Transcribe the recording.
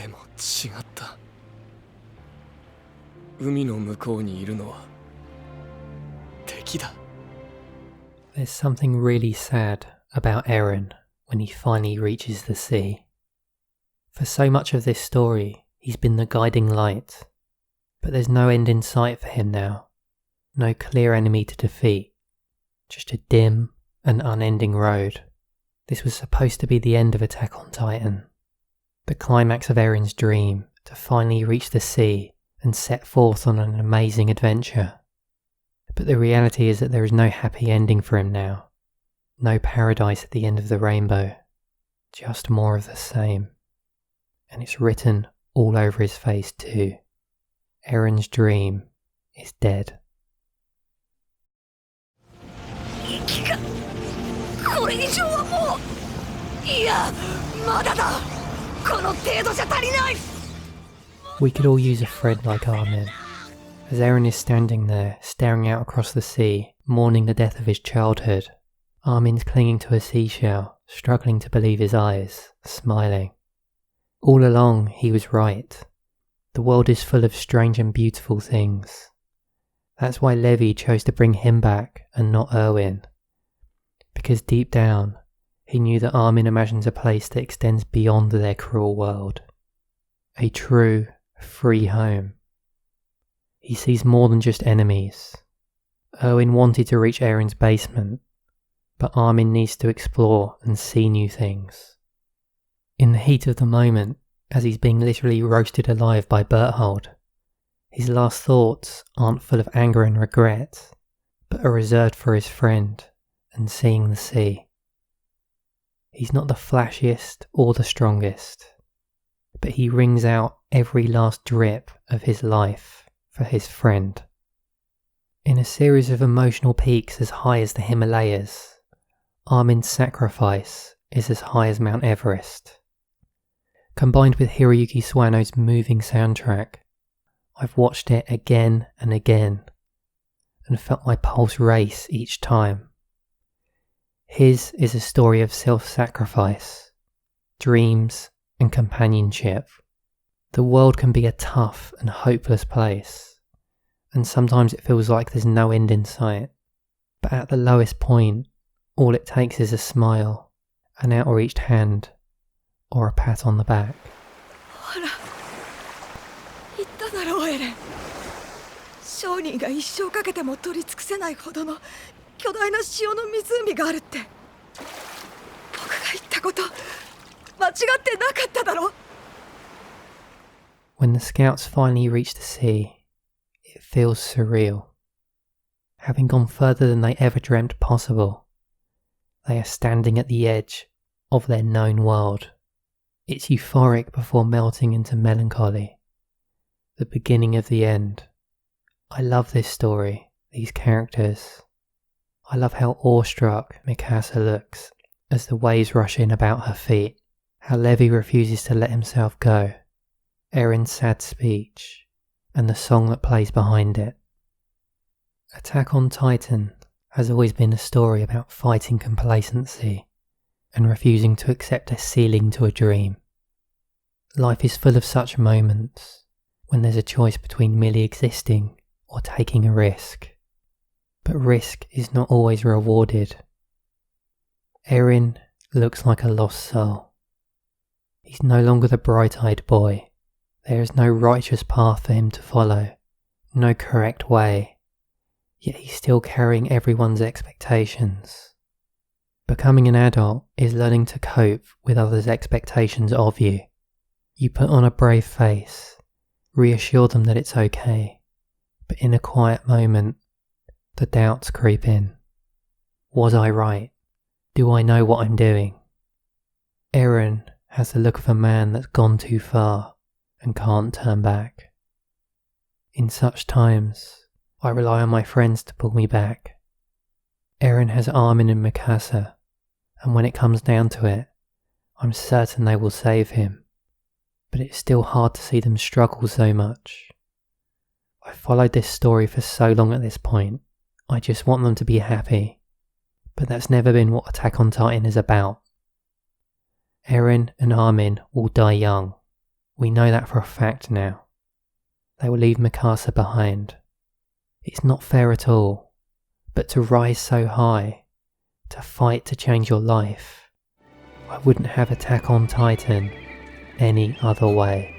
でも違った。海の向こうにいるのは敵だ。 There's something really sad about Eren when he finally reaches the sea. For so much of this story, he's been the guiding light, but there's no end in sight for him now. No clear enemy to defeat, just a dim and unending road. This was supposed to be the end of Attack on Titan, the climax of Eren's dream to finally reach the sea and set forth on an amazing adventure. But the reality is that there is no happy ending for him now. No paradise at the end of the rainbow. Just more of the same. And it's written all over his face too. Eren's dream is dead. これ以上はもういやまだだこの程度じゃ足りない We could all use a friend like Armin. As Eren is standing there, staring out across the sea, mourning the death of his childhood, Armin's clinging to a seashell, struggling to believe his eyes, smiling. All along, he was right. The world is full of strange and beautiful things. That's why Levi chose to bring him back and not Erwin. Because deep down, he knew that Armin imagines a place that extends beyond their cruel world. A true, free home. He sees more than just enemies. Erwin wanted to reach Eren's basement, but Armin needs to explore and see new things. In the heat of the moment, as he's being literally roasted alive by Berthold, his last thoughts aren't full of anger and regret, but are reserved for his friend and seeing the sea. He's not the flashiest or the strongest, but he wrings out every last drip of his life for his friend. In a series of emotional peaks as high as the Himalayas, Armin's sacrifice is as high as Mount Everest. Combined with Hiroyuki Sawano's moving soundtrack, I've watched it again and again and felt my pulse race each time. His is a story of self-sacrifice, dreams and companionship. The world can be a tough and hopeless place, and sometimes it feels like there's no end in sight. But at the lowest point, all it takes is a smile, an outreached hand, or a pat on the back. ほら言っただろうエレン商人が一生かけても取り尽くせないほどの巨大な塩の湖があるって僕が言ったこと間違ってなかっただろ When the scouts finally reach the sea, it feels surreal. Having gone further than they ever dreamt possible, they are standing at the edge of their known world. It's euphoric before melting into melancholy, the beginning of the end. I love this story, these characters. I love how awestruck Mikasa looks as the waves rush in about her feet, how Levi refuses to let himself go, Eren's sad speech, and the song that plays behind it. Attack on Titan has always been a story about fighting complacency and refusing to accept a ceiling to a dream. Life is full of such moments when there's a choice between merely existing or taking a risk. But risk is not always rewarded. Eren looks like a lost soul. He's no longer the bright-eyed boy. There is no righteous path for him to follow, no correct way, yet he's still carrying everyone's expectations. Becoming an adult is learning to cope with others' expectations of you. You put on a brave face, reassure them that it's okay, but in a quiet moment, the doubts creep in. Was I right? Do I know what I'm doing? Eren has the look of a man that's gone too far and can't turn back. In such times, I rely on my friends to pull me back. Eren has Armin and Mikasa, and when it comes down to it, I'm certain they will save him. But it's still hard to see them struggle so much. I've followed this story for so long at this point, I just want them to be happy. But that's never been what Attack on Titan is about. Eren and Armin will die young, We know that for a fact now. They will leave Mikasa behind. It's not fair at all, but to rise so high, to fight to change your life, I wouldn't have Attack on Titan any other way.